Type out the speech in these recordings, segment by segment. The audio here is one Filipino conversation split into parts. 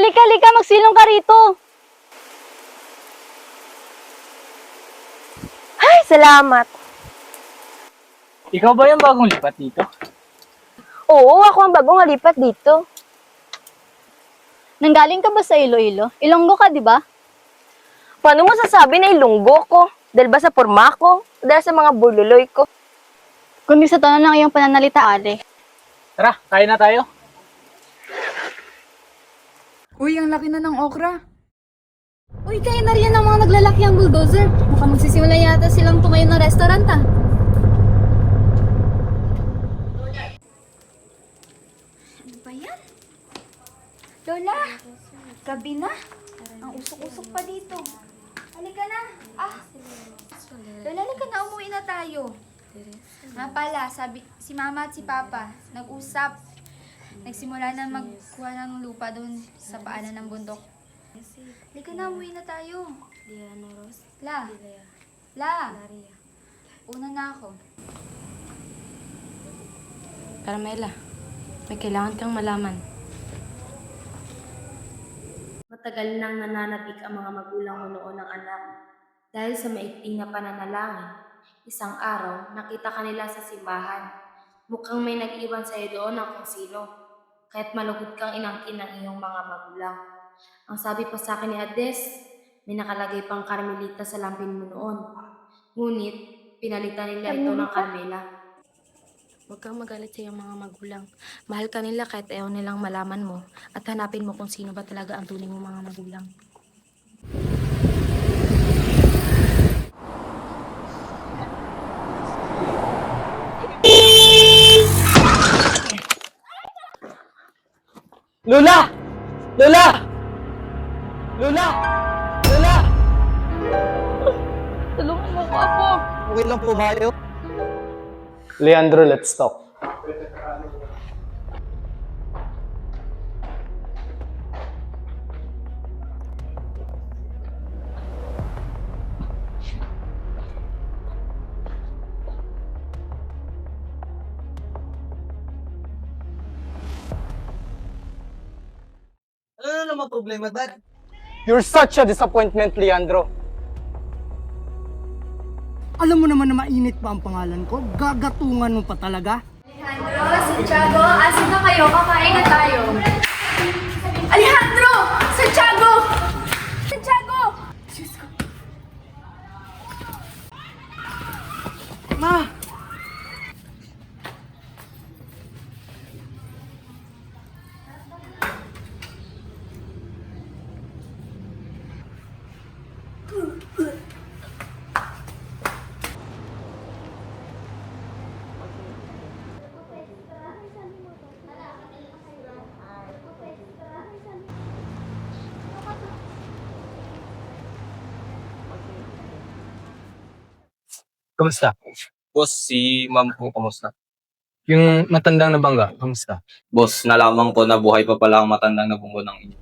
Halika, halika, magsilong ka rito. Ay, salamat. Ikaw ba yung bagong lipat dito? Oo, ako ang bagong halipat dito. Nanggaling ka ba sa Iloilo? Ilonggo ka, di ba? Paano mo sasabi na ilunggo ko? Dahil ba sa porma ko? O dahil sa mga bululoy ko? Kundi sa tono ng iyong pananalita, Ale. Tara, kain na tayo. Uy, ang laki na ng okra. Uy, kaya na rin ng mga naglalaki ang bulldozer. Mukhang magsisimula yata silang tumayo ng restaurant, ah. Ano ba yan? Lola, gabi na. Ang usok-usok pa dito. Halika na. Lola, halika na. Umuwi na tayo. Nga pala, sabi, si Mama at si Papa, nag-usap. Nagsimula na magkuha ng lupa doon sa paanan ng bundok. Halika na, umuwi na tayo. La. Una na ako. Carmela, may kailangan kang malaman. Matagal nang nananabik ang mga magulang mo noon ng anak. Dahil sa maikling na pananalangin, isang araw nakita ka nila sa simbahan. Mukhang may nag-iwan sa'yo doon ng kung sino. Kaya't malugod kang inangkin ng iyong mga magulang. Ang sabi pa sa akin ni Ades, may nakalagay pang Carmelita sa lampin mo noon. Ngunit, pinalitan nila ito ng Carmela. Huwag kang magalit sa iyong mga magulang. Mahal ka nila kahit ayaw nilang malaman mo at hanapin mo kung sino ba talaga ang tunay mong mga magulang. Lola! Lola! Lola! Lola! Tulungan mo ko, Apo. Okay lang po ba kayo? Leandro, let's talk. Ano naman problema, Dad? You're such a disappointment, Leandro. Alam mo naman na mainit pa ang pangalan ko. Gagatungan mo pa talaga. Alejandro, Santiago, asan na kayo? Kakain na tayo. Alejandro! Santiago! Santiago! Diyos ko. Ma! Kamusta? Boss, si ma'am po, kamusta? Yung matandang nabangga, kamusta? Boss, nalaman ko na buhay pa pala ang matandang nabunggo ng inyo.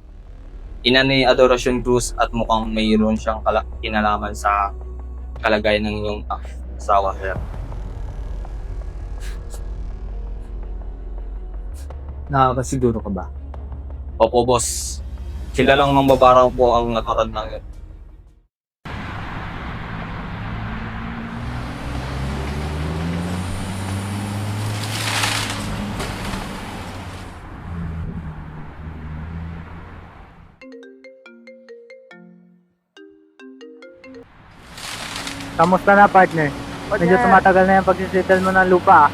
Ina ni Adoracion Cruz at mukhang mayroon siyang kinalaman sa kalagayan ng inyong asawa, sir. Nakakasiguro ka ba? Opo, boss. Sila lang ng babarang po ang natatandang yun. Kamusta na, partner? Medyo tumatagal na yung pagsisettle mo ng lupa.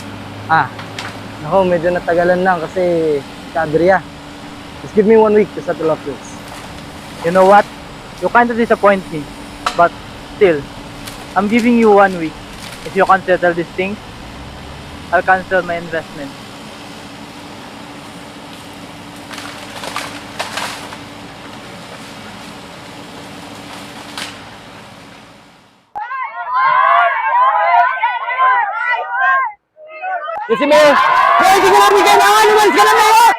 Ako, medyo natagalan lang kasi si Adria. Just give me 1 week to settle up this. You know what? You kind of disappoint me. But still, I'm giving you 1 week. If you can settle these things, I'll cancel my investment. Kasi Mayor! Mayor, hindi ko namin kailangan! Umalis ka na, Mayor!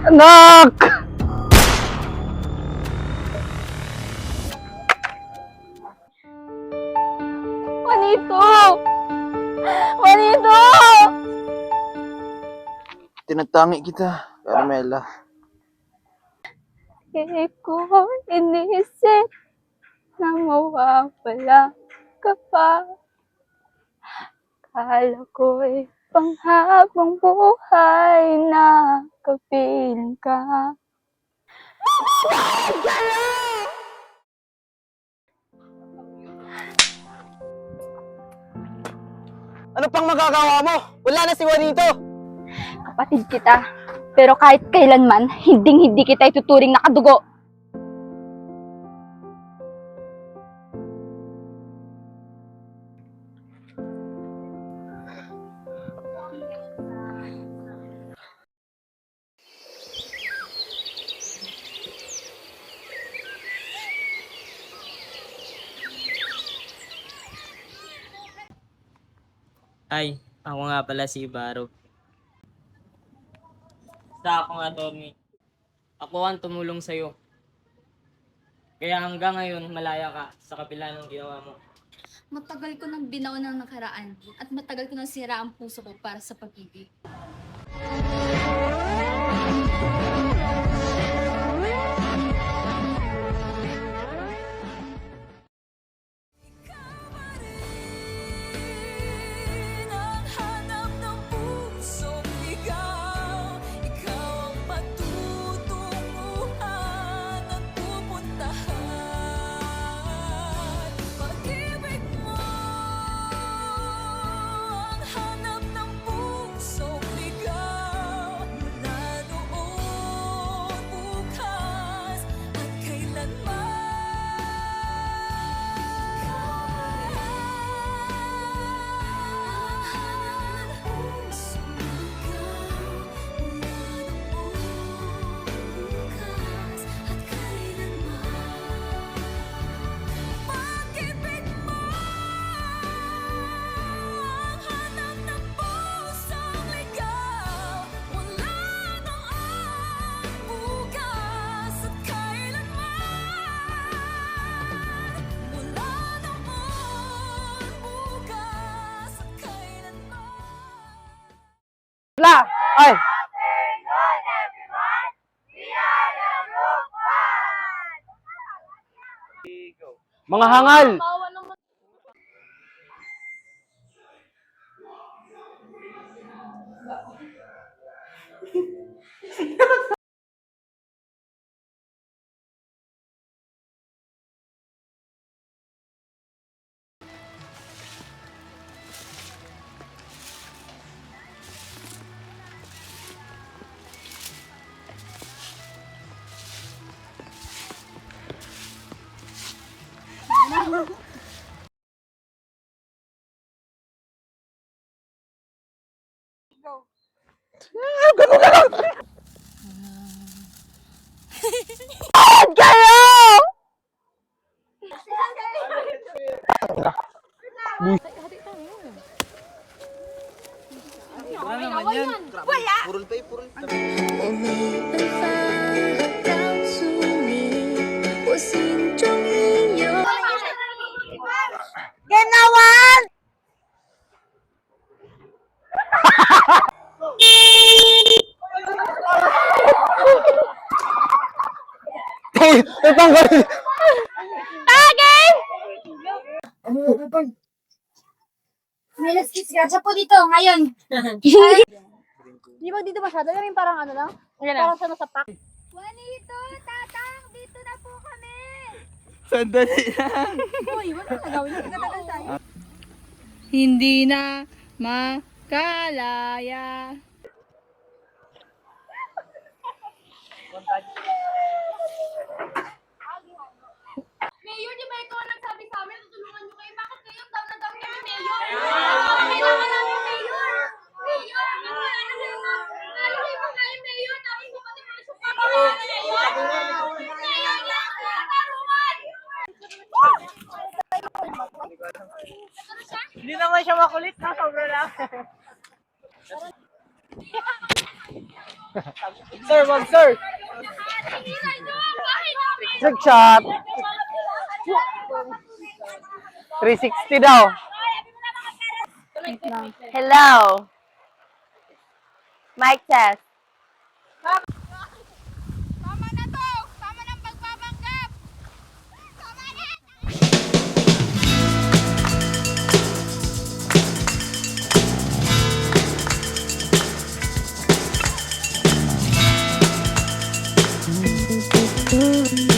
Anak! Juanito! Juanito! Tinatangi kita, Carmela. Hindi ko inisip na mawawala ka pa. Kala ko'y panghabang buhay na kapiling ka. Ano pang magagawa mo? Wala na si Juanito! Kapatid kita. Pero kahit kailanman, hindi kita ituturing na kadugo. Ay, ako nga pala si Baro. Sa ako nga, Tommy. Ako ang tumulong sa'yo. Kaya hanggang ngayon, malaya ka sa kapila ng ginawa mo. Matagal ko nang binaw ng nakaraan at matagal ko nang sira ang puso ko para sa pag-ibig. La! Ay! Mga hangal! May disgrasya po dito ngayon. Di ba dito masyado? Yung parang ano lang? Parang sa nasapak. Juanito, Tatang, dito na po kami! Sandali lang. Uy, wala ka gawin. Nagtatagal tayo. Hindi na makalaya. Mayor, di ba ikaw ang nagsabi sa amin, tutulungan nyo kayo? Bakit kayo down na down kami, Mayor? Kailangan namin, Mayor! Mayor, wala na kayo na. Lalo kayo pa kayo, Mayor. Tapos mo pati mga supa pa kayo, Mayor! Mayor, lang! Tarungan! Hindi naman siya makulit, ha? Sobra lang. Sir, wag sir. Trick shot. 360 daw. Hello. Mic test. Tama na to! Tama ng pagpapanggap! Tama na! Thank you.